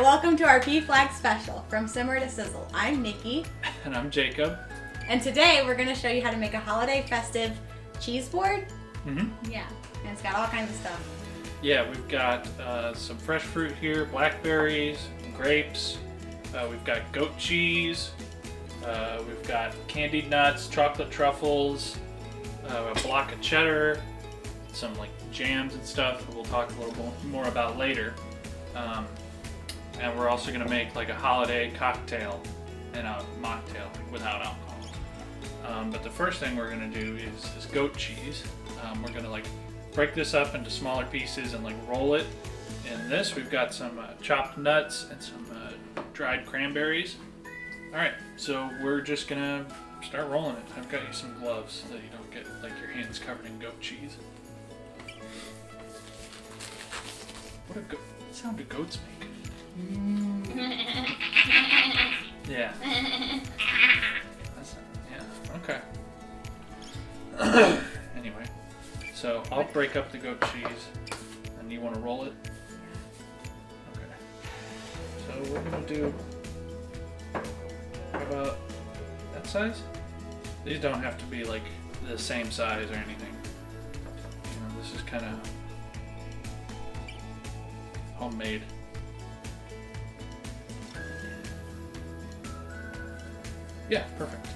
welcome to our PFLAG special, From Simmer to Sizzle. I'm Nikki. And I'm Jacob. And today we're going to show you how to make a holiday festive cheeseboard. Mm-hmm. Yeah, and it's got all kinds of stuff. Yeah, we've got some fresh fruit here, blackberries, grapes. We've got goat cheese. We've got candied nuts, chocolate truffles, a block of cheddar, some like jams and stuff that we'll talk a little more about later. And we're also going to make like a holiday cocktail and a mocktail without alcohol. But the first thing we're going to do is this goat cheese. We're going to like break this up into smaller pieces and like roll it. In this we've got some chopped nuts and some dried cranberries. Alright, so we're just going to start rolling it. I've got you some gloves so that you don't get like your hands covered in goat cheese. What sound do goats make? Yeah. Okay. Anyway, so I'll break up the goat cheese, and you want to roll it? Okay. So we're gonna do, how about that size? These don't have to be like the same size or anything. You know, this is kind of homemade. Yeah, perfect.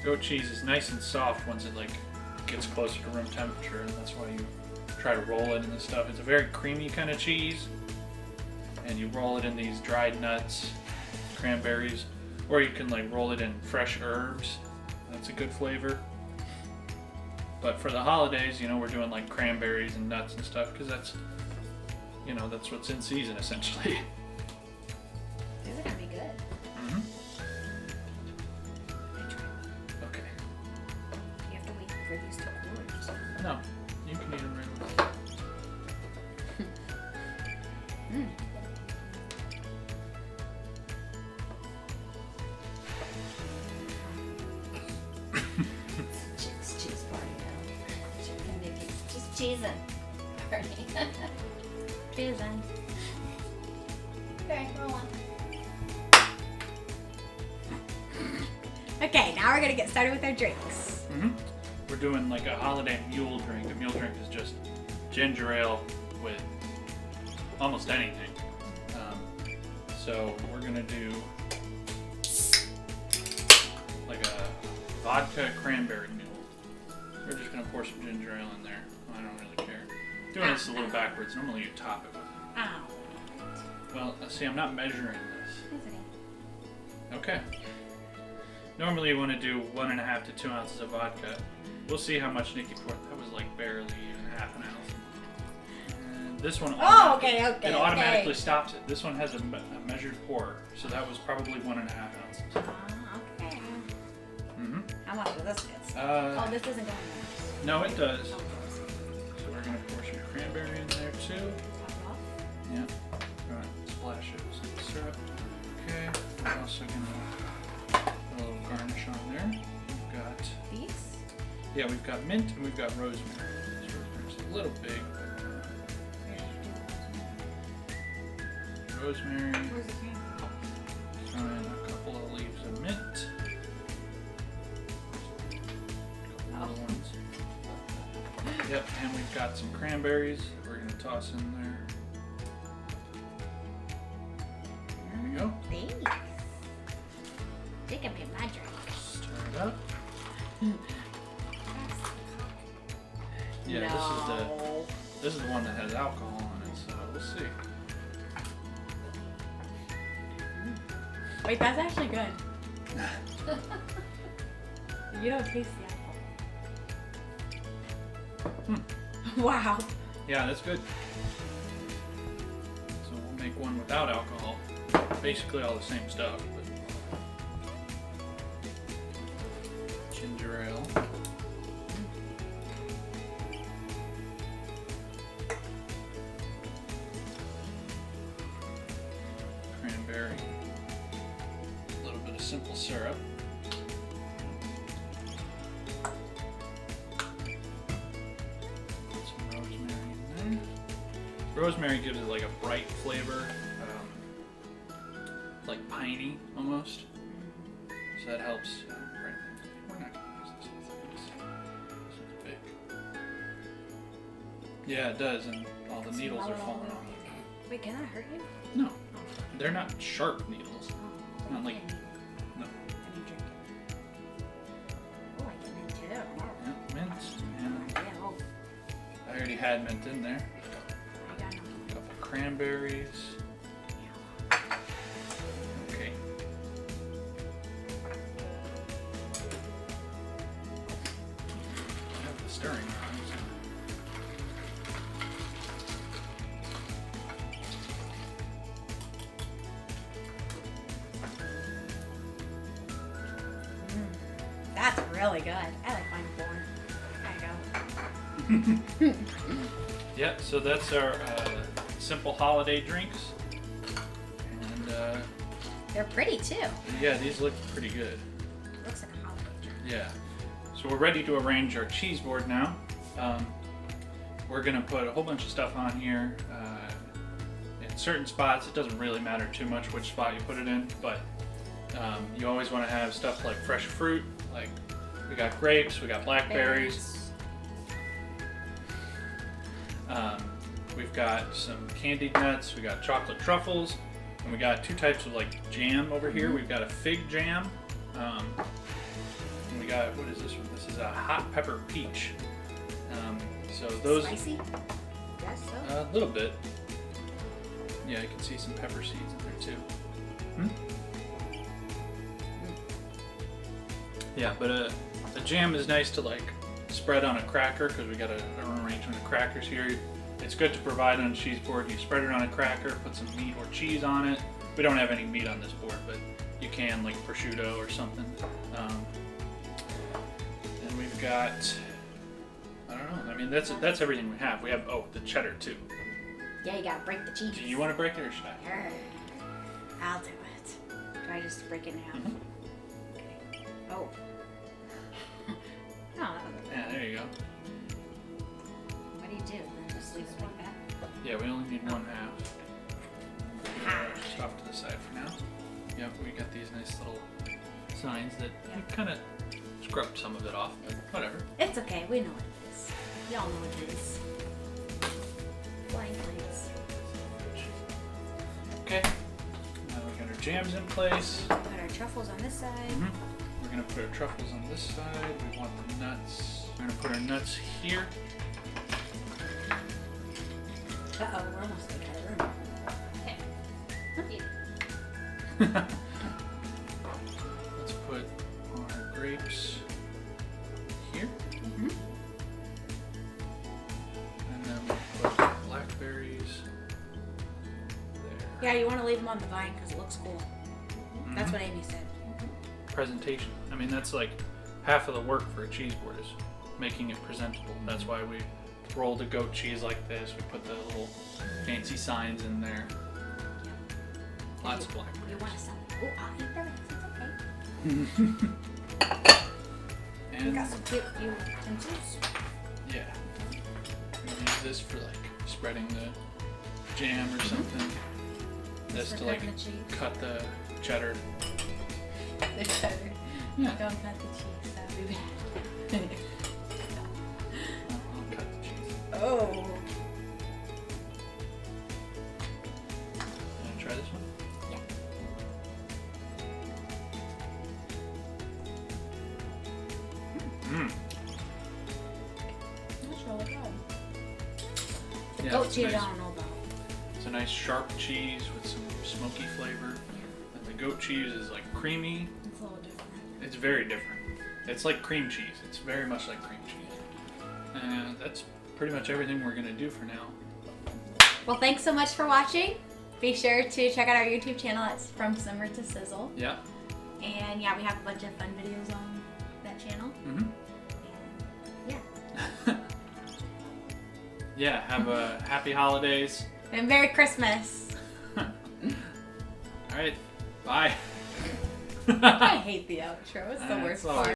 Goat cheese is nice and soft once it like gets closer to room temperature, and that's why you try to roll it in this stuff. It's a very creamy kind of cheese, and you roll it in these dried nuts, cranberries, or you can like roll it in fresh herbs. That's a good flavor. But for the holidays, you know, we're doing like cranberries and nuts and stuff because that's, you know, that's what's in season essentially. These are gonna be good. Mm-hmm. Okay. You have to wait for these to cool. No, you can eat them right away. It's cheese party now. Just cheesing. Party. Cheesing. Okay, roll on. Okay, now we're gonna get started with our drinks. Mm-hmm. We're doing like a holiday mule drink. A mule drink is just ginger ale with almost anything. So we're gonna do like a vodka cranberry mule. We're just gonna pour some ginger ale in there. I don't really care. Doing this a little backwards. Normally you top it with. Ow. Well, see, I'm not measuring this. Okay. Normally you want to do 1.5 to 2 ounces of vodka. We'll see how much Nikki poured. That was like barely even half an ounce. And this one, Okay. it automatically stops it. This one has a measured pour, so that was probably 1.5 ounces. Okay. Mm-hmm. How much of this gets? This doesn't go in there. No, it does. So we're gonna pour some cranberry in there too. Yeah. All right. Splash it with some syrup. Okay. We're also gonna put a little garnish on there. We've got These? Yeah, we've got mint and we've got rosemary. This rosemary's a little big. Rosemary. Where's the cream? Throw in a couple of leaves of mint. A couple little ones. Yep, and we've got some cranberries we're gonna toss in there. There we go. Thanks. They can be my drink. Stir it up. Yeah, No. this is the one that has alcohol in it, so we'll see. Wait, that's actually good. You don't taste the alcohol. Wow. Yeah, that's good. So we'll make one without alcohol. Basically all the same stuff, but ginger ale. Cranberry. A little bit of simple syrup. Rosemary gives it like a bright flavor. piney almost. So that helps. Right. We're not gonna use this. This is big. Yeah, it does, and all the needles are falling off. Wait, can that hurt you? No, they're not sharp needles. Oh, Not like no. I need drink it. Oh, I get mint too. Yeah, mint. And Yeah, oh, I already had mint in there. I got nothing. A couple cranberries. Okay. I have the stirring on. That's really good. I like mine more. There you go. Yeah, so that's our simple holiday drinks. And They're pretty too. yeah, these look pretty good. Looks like a holiday drink. Yeah. So we're ready to arrange our cheese board now. We're gonna put a whole bunch of stuff on here. In certain spots, it doesn't really matter too much which spot you put it in, but you always want to have stuff like fresh fruit. Like we got grapes, we got blackberries. We've got some candied nuts, we got chocolate truffles, and we got two types of like jam over here. We've got a fig jam, and we got, what is this one? This is a hot pepper peach. So those, Spicy? Yes, so. a little bit. Yeah, you can see some pepper seeds in there too. Yeah, but a jam is nice to like spread on a cracker because we got an arrangement of crackers here. It's good to provide on a cheese board. You spread it on a cracker, put some meat or cheese on it. We don't have any meat on this board, but you can, like prosciutto or something. And we've got, I don't know. I mean, that's everything we have. We have the cheddar too. Yeah, you gotta break the cheese. Do you want to break it or should I? I'll do it. Do I just break it in half? Okay. Oh. Oh, Yeah, there you go. what do you do? Then just leave it like that? Yeah, we only need one half. Ah. Just off to the side for now. Yep, we got these nice little signs that Yeah. we kind of scrubbed some of it off, but whatever. It's okay. We know what it is. Y'all know what it is. Flying plates. Okay. Now we got our jams in place. Put our truffles on this side. We're gonna put our truffles on this side. We want the nuts. We're gonna put our nuts here. Uh-oh, we're almost out of room. Okay. Let's put our grapes here. And then we'll put blackberries there. Yeah, you want to leave them on the vine because it looks cool. That's what Amy said. Presentation. I mean, that's like half of the work for a cheese board is making it presentable. That's why we roll the goat cheese like this. We put the little fancy signs in there. Lots of blackberries. You want to sell it? Oh, I'll eat the rest. It's okay. We And got some cute utensils. yeah, we use this for like spreading the jam or something. This to like the cheese. cut the cheddar. The cheddar. Yeah. Don't cut the cheese. That would be bad. I'll cut the cheese. Oh. Wanna try this one? Yeah. That's really good. The Yeah, goat it's cheese nice. I don't know about. It's a nice sharp cheese with some smoky flavor. And the goat cheese is like creamy. It's a little different. It's very different. It's like cream cheese. It's very much like cream cheese. And that's pretty much everything we're gonna do for now. Well, thanks so much for watching. Be sure to check out our YouTube channel. It's From Simmer to Sizzle. Yeah. And yeah, we have a bunch of fun videos on that channel. Mm-hmm. And yeah. Yeah, have a happy holidays. And Merry Christmas. All right, bye. I hate the outro. It's the worst all part.